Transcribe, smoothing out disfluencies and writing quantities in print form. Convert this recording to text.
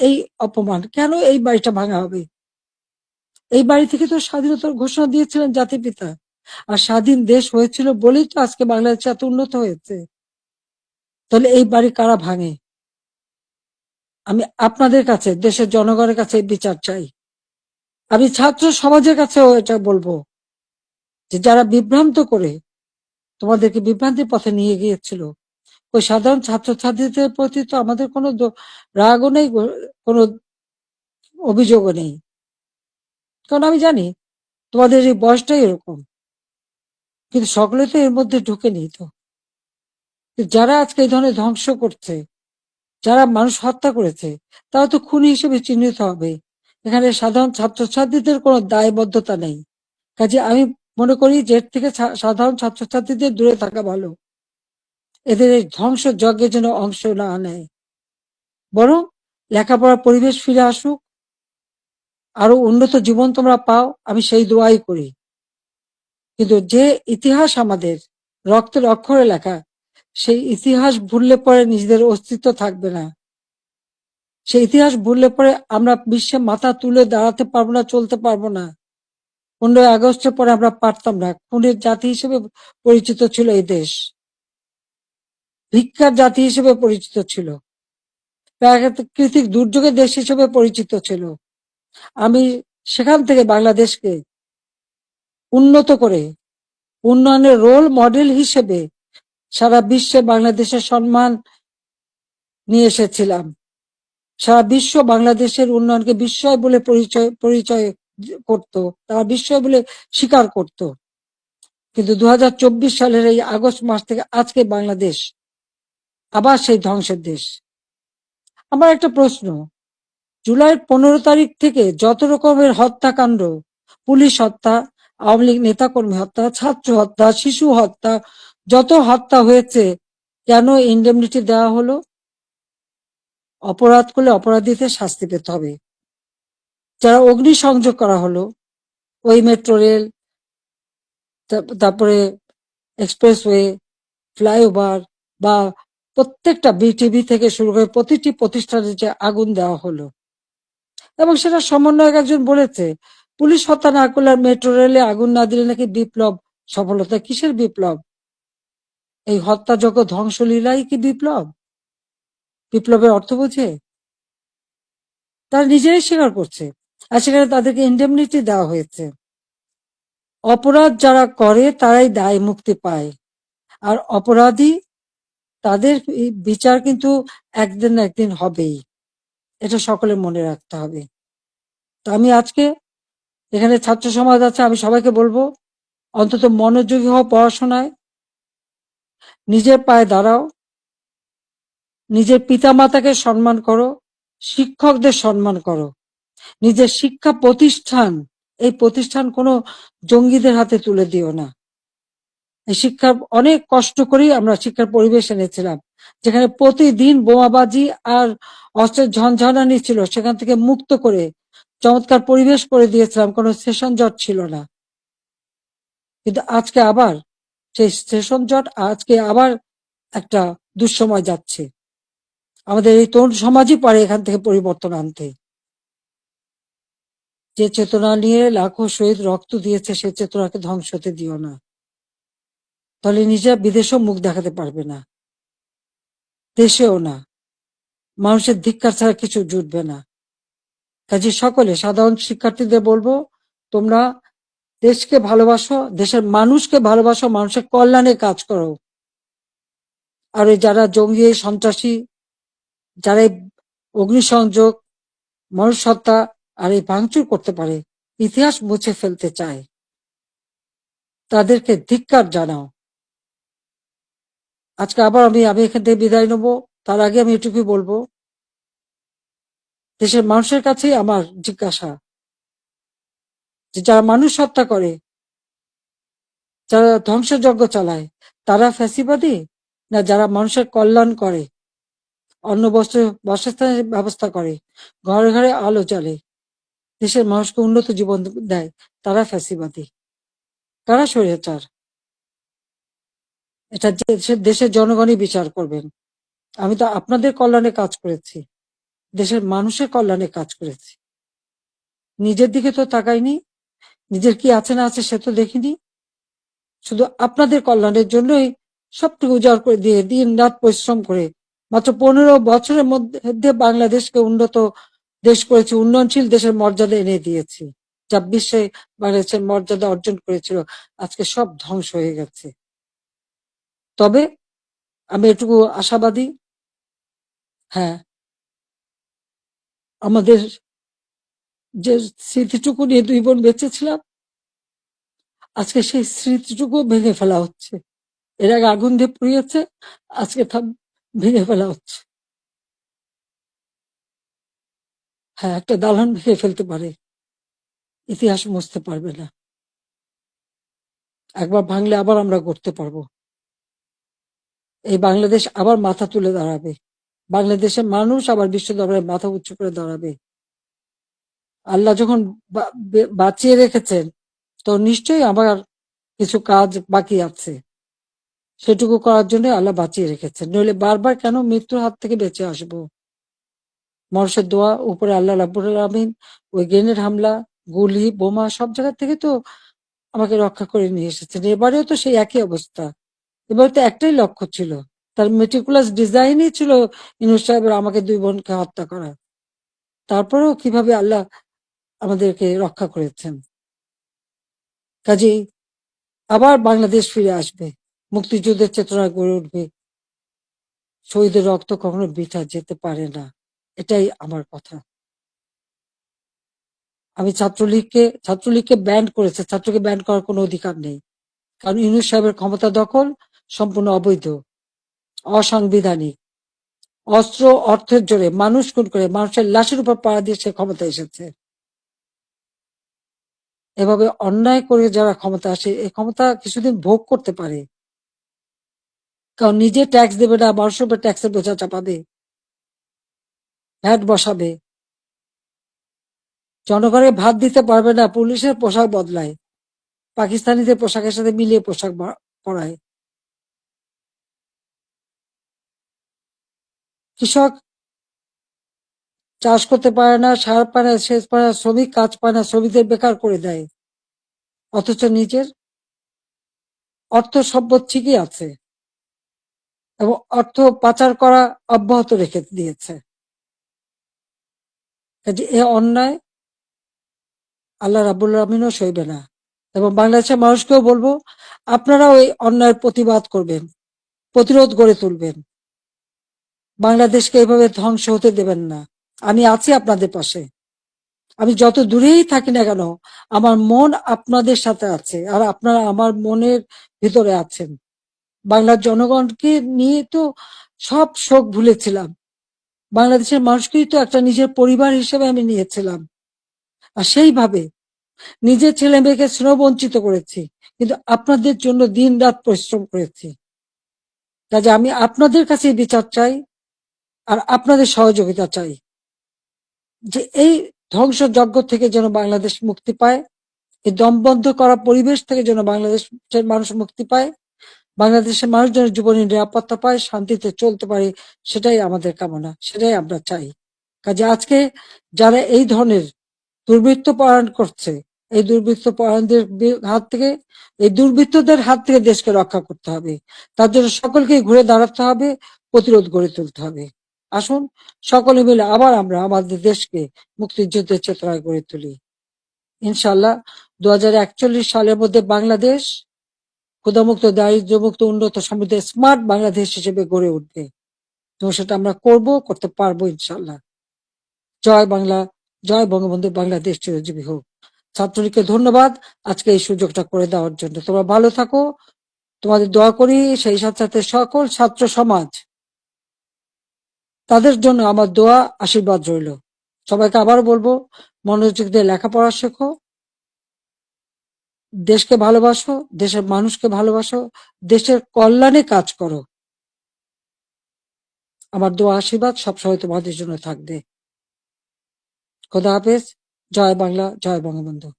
এই অপমান, কেন এই বাড়িটা ভাঙা হবে? এই বাড়ি থেকে তো স্বাধীনতার ঘোষণা দিয়েছিলেন জাতির পিতা, আর স্বাধীন দেশ হয়েছিল বলেই তো আজকে বাংলাদেশ এত উন্নত হয়েছে। তাহলে এই বাড়ি কারা ভাঙে? আমি আপনাদের কাছে, দেশের জনগণের কাছে বিচার চাই। আমি ছাত্র সমাজের কাছেও এটা বলবো যে যারা বিভ্রান্ত করে তোমাদেরকে বিভ্রান্তির পথে নিয়ে গিয়েছিল, ওই সাধারণ ছাত্রছাত্রীদের প্রতি তো আমাদের কোনো রাগও নেই, কোনো অভিযোগও নেই। কারণ আমি জানি তোমাদের এই বয়সটাই এরকম, কিন্তু সকলে তো এর মধ্যে ঢুকে নেই তো। যারা আজকে এই ধরনের ধ্বংস করছে, যারা মানুষ হত্যা করেছে, তারা তো খুনি হিসেবে চিহ্নিত হবে। এখানে সাধারণ ছাত্রছাত্রীদের কোনো দায়বদ্ধতা নেই। কাজে আমি মনে করি যে এর থেকে সাধারণ ছাত্রছাত্রীদের দূরে থাকা ভালো। এদের এই ধ্বংস যজ্ঞে যেন অংশ না নেয়, বরং লেখাপড়ার পরিবেশ ফিরে আসুক, আরো উন্নত জীবন তোমরা পাও, আমি সেই দোয়াই করি। কিন্তু যে ইতিহাস আমাদের রক্তের অক্ষরে লেখা, সেই ইতিহাস ভুললে পরে নিজেদের অস্তিত্ব থাকবে না। সেই ইতিহাস ভুললে পরে আমরা বিশ্বে মাথা তুলে দাঁড়াতে পারবো না, চলতে পারবো না। 15ই আগস্টের পরে আমরা পারতাম না। খুনের জাতি হিসেবে পরিচিত ছিল এই দেশ, ভিক্ষার জাতি হিসেবে পরিচিত ছিল, প্রাকৃতিক দুর্যোগের দেশ হিসেবে পরিচিত ছিল। আমি সেখান থেকে বাংলাদেশকে উন্নত করে উন্নয়নের রোল মডেল হিসেবে সারা বিশ্বে বাংলাদেশের সম্মান নিয়ে এসেছিলাম। সারা বিশ্ব বাংলাদেশের উন্নয়নকে বিস্ময় বলে পরিচয় করত, তারা বিস্ময় বলে স্বীকার করত। কিন্তু 2024 সালের এই আগস্ট মাস থেকে আজকে বাংলাদেশ আবার সেই ধ্বংসের দেশ। আমার একটা প্রশ্ন, জুলাইয়ের 15 তারিখ থেকে যত রকমের হত্যাকাণ্ড, পুলিশ হত্যা, আওয়ামী লীগ নেতাকর্মী হত্যা, ছাত্র হত্যা, শিশু হত্যা, যত হত্যা হয়েছে, কেন ইন্ডেমনিটি দেওয়া হলো? অপরাধ করলে অপরাধীদের শাস্তি পেতে হবে। যারা অগ্নিসংযোগ করা হলো, ওই মেট্রো রেল, তারপরে এক্সপ্রেসওয়ে, ফ্লাইওভার, বা প্রত্যেকটা বিটিভি থেকে শুরু করে প্রতিটি প্রতিষ্ঠানে যে আগুন দেওয়া হলো, এবং সেটা সমন্বয়ক একজন বলেছে পুলিশ হত্যা না করলে আর মেট্রো রেলে আগুন না দিলে নাকি বিপ্লব সফলতা। কিসের বিপ্লব? এই হত্যাযজ্ঞ ধ্বংসলীলাই কি বিপ্লব? বিপ্লবের অর্থ বোঝে? তারা নিজেরাই স্বীকার করছে, আর সেখানে তাদেরকে ইন্ডেমনিটি দেওয়া হয়েছে। অপরাধ যারা করে তারাই দায় মুক্তি পায়, আর অপরাধী তাদের বিচার কিন্তু একদিন না একদিন হবেই। এটা সকলে মনে রাখতে হবে। তো আমি আজকে এখানে ছাত্র সমাজ আছে, আমি সবাইকে বলবো অন্তত মনোযোগী হও পড়াশোনায়, নিজের পায়ে দাঁড়াও, নিজের পিতামাতাকে সম্মান করো, শিক্ষকদের সম্মান করো, নিজের শিক্ষা প্রতিষ্ঠান, এই প্রতিষ্ঠান কোনো জঙ্গিদের হাতে তুলে দিও না। এই শিক্ষার অনেক কষ্ট করেই আমরা শিক্ষার পরিবেশ এনেছিলাম, যেখানে প্রতিদিন বোমাবাজি আর অস্ত্রের ঝনঝনানি ছিল, সেখান থেকে মুক্ত করে চমৎকার পরিবেশ করে দিয়েছিলাম, কোনো সেশন জট ছিল না। কিন্তু আজকে আবার সেই সেশন জট, আজকে আবার একটা দুঃসময় যাচ্ছে। আমাদের এই তরুণ সমাজই পারে এখান থেকে পরিবর্তন আনতে। যে চেতনা নিয়ে লাখো শহীদ রক্ত দিয়েছে, সে চেতনাকে ধ্বংস হতে দিও না, তাহলে নিজেরা বিদেশেও মুখ দেখাতে পারবে না, দেশেও না। মানুষের ধিক্কার ছাড়া কিছু জুটবে না। কাজে সকলে সাধারণ শিক্ষার্থীদের বলবো, তোমরা দেশকে ভালোবাসো, দেশের মানুষকে ভালোবাসো, মানুষের কল্যাণে কাজ করো। আর যারা জঙ্গি সন্ত্রাসী, যারা অগ্নিসংযোগ, মানুষ হত্যা আর এই ভাঙচুর করতে পারে, ইতিহাস মুছে ফেলতে চায়, তাদেরকে ধিক্কার জানাও। আজকে আবার আমি এখান থেকে বিদায় নেব। তার আগে আমি এটুকুই বলবো, দেশের মানুষের কাছেই আমার জিজ্ঞাসা, যে যারা মানুষ হত্যা করে, যারা ধ্বংসযজ্ঞ চালায়, তারা ফ্যাসিবাদী, না যারা মানুষের কল্যাণ করে, অন্ন বস্ত্র বাসস্থানের ব্যবস্থা করে, ঘরে ঘরে আলো জ্বালে, দেশের মানুষকে উন্নত জীবন দেয়, তারা ফ্যাসিবাদী? কারা স্বৈরাচার? এটা দেশের জনগণই বিচার করবেন। আমি তো আপনাদের কল্যাণে কাজ করেছি, দেশের মানুষের কল্যাণে কাজ করেছি। নিজের দিকে তো তাকাইনি, নিজের কি আছে না আছে সে তো দেখিনি। শুধু আপনাদের কল্যাণের জন্যই সবটুকু উজাড় করে দিয়ে দিন রাত পরিশ্রম করে মাত্র 15 বছরের মধ্যে বাংলাদেশকে উন্নত দেশ করেছি, উন্নয়নশীল দেশের মর্যাদা এনে দিয়েছি। যা বিশ্বে বাংলাদেশের মর্যাদা অর্জন করেছিল আজকে সব ধ্বংস হয়ে গেছে। তবে আমি এটুকু আশাবাদী, হ্যাঁ, আমাদের যে স্মৃতিটুকু নিয়ে দুই বোন বেঁচেছিলাম, আজকে সেই স্মৃতিটুকু ভেঙে ফেলা হচ্ছে। এর আগে আগুন দিয়ে পুড়িয়েছে, আজকে তা ভেঙে ফেলা হচ্ছে। হ্যাঁ, একটা দালান ভেঙে ফেলতে পারে, ইতিহাস মুছতে পারবে না। একবার ভাঙলে আবার আমরা গড়তে পারবো। এই বাংলাদেশ আবার মাথা তুলে দাঁড়াবে, বাংলাদেশের মানুষ আবার বিশ্ব দরবারে মাথা উঁচু করে দাঁড়াবে। আল্লাহ যখন বাঁচিয়ে রেখেছেন, তো নিশ্চয়ই আমার কিছু কাজ বাকি আছে, সেটুকু করার জন্য আল্লাহ বাঁচিয়ে রেখেছেন। নইলে বারবার কেন মৃত্যুর হাত থেকে বেঁচে আসবো? মানুষের দোয়া, উপরে আল্লাহ রাব্বুল আলামিন ওই গ্রেনেড হামলা, গুলি, বোমা সব জায়গা থেকে তো আমাকে রক্ষা করে নিয়ে এসেছেন। এবারেও তো সেই একই অবস্থা। এবার তো একটাই লক্ষ্য ছিল, তার মেটিকুলাস ডিজাইনই ছিল ইউনূস সাহেবের আমাকে দুই বোনকে হত্যা করা। তারপরেও কিভাবে আল্লাহ আমাদেরকে রক্ষা করেছেন। কাজেই আবার বাংলাদেশ ফিরে আসবে, মুক্তিযুদ্ধের চেতনা গড়ে উঠবে। শহীদের রক্ত কখনো বৃথা যেতে পারে না, এটাই আমার কথা। আমি ছাত্রলীগকে ব্যান করেছে, ছাত্রকে ব্যান করার কোনো অধিকার নেই, কারণ ইউনূস সাহেবের ক্ষমতা দখল সম্পূর্ণ অবৈধ, অসাংবিধানিক। অস্ত্র অর্থের জোরে মানুষ খুন করে মানুষের লাশের উপর পাড়া দিয়ে সে ক্ষমতা এসেছে। এভাবে অন্যায় করে যারা ক্ষমতা আসে, এই ক্ষমতা কিছুদিন ভোগ করতে পারে, কারণ নিজে ট্যাক্স দেবে না, মানুষের উপর ট্যাক্সের বোঝা চাপাবে, ভ্যাট বসাবে, জনগণের ভাত দিতে পারবে না, পুলিশের পোশাক বদলায়, পাকিস্তানিদের পোশাকের সাথে মিলিয়ে পোশাক পরায়। কৃষক চাষ করতে পারে না, সার পায় না, সেচ পায় না, শ্রমিক কাজ পায় না, শ্রমিকদের বেকার করে দেয়, অথচ নিজের অর্থ সম্পদ ঠিকই আছে এবং অর্থ পাচার করা অব্যাহত রেখে দিয়েছে। কাজে এ অন্যায় আল্লাহ রাব্বুল আলামিনও সইবে না। এবং বাংলাদেশের মানুষকেও বলবো, আপনারাও এই অন্যায়ের প্রতিবাদ করবেন, প্রতিরোধ গড়ে তুলবেন। বাংলাদেশকে এভাবে ধ্বংস হতে দেবেন না। আমি আছি আপনাদের পাশে। আমি যত দূরেই থাকি না কেন, আমার মন আপনাদের সাথে আছে, আর আপনারা আমার মনের ভিতরে আছেন। বাংলার জনগণকে নিয়ে তো সব শোক ভুলেছিলাম, বাংলাদেশের মানুষকেই তো একটা নিজের পরিবার হিসেবে আমি নিয়েছিলাম। আর সেইভাবে নিজের ছেলে মেয়েকে স্নেহ বঞ্চিত করেছি, কিন্তু আপনাদের জন্য দিন রাত পরিশ্রম করেছি। কাজে আমি আপনাদের কাছে বিচার চাই, আর আপনাদের সহযোগিতা চাই, যে এই ধ্বংসযজ্ঞ থেকে যেন বাংলাদেশ মুক্তি পায়, এই দমবন্ধ করা পরিবেশ থেকে যেন বাংলাদেশের মানুষ মুক্তি পায়, বাংলাদেশের মানুষ যেন জীবনের নিরাপত্তা পায়, শান্তিতে চলতে পারে, সেটাই আমাদের কামনা, সেটাই আমরা চাই। কাজে আজকে যারা এই ধরনের দুর্বৃত্ত পরায়ণ করছে, এই দুর্বৃত্তদের হাত থেকে দেশকে রক্ষা করতে হবে। তার জন্য সকলকে ঘুরে দাঁড়াতে হবে, প্রতিরোধ গড়ে তুলতে হবে। আসুন সকলে মিলে আবার আমরা আমাদের দেশকে মুক্তিযুদ্ধের চেতনায় গড়ে তুলি। ইনশাল্লাহ 2041 সালের মধ্যে বাংলাদেশ ক্ষুধামুক্ত, দারিদ্র্যমুক্ত, উন্নত, সমৃদ্ধ, স্মার্ট বাংলাদেশ হিসেবে গড়ে উঠবে, এবং সেটা আমরা করতে পারবো ইনশাল্লাহ। জয় বাংলা, জয় বঙ্গবন্ধু, বাংলাদেশ চিরজীবী হোক। ছাত্রলীগকে ধন্যবাদ আজকে এই সুযোগটা করে দেওয়ার জন্য। তোমরা ভালো থাকো, তোমাদের দোয়া করি। সেই সাথে সাথে সকল ছাত্র সমাজ, তাদের জন্য আমার দোয়া, আশীর্বাদ রইল। সবাইকে আবার বলবো, মনোযোগ দিয়ে লেখাপড়া শেখো, দেশকে ভালোবাসো, দেশের মানুষকে ভালোবাসো, দেশের কল্যাণে কাজ করো। আমার দোয়া আশীর্বাদ সবসময় তোমাদের জন্য থাকবে। খোদা হাফেজ। জয় বাংলা, জয় বঙ্গবন্ধু।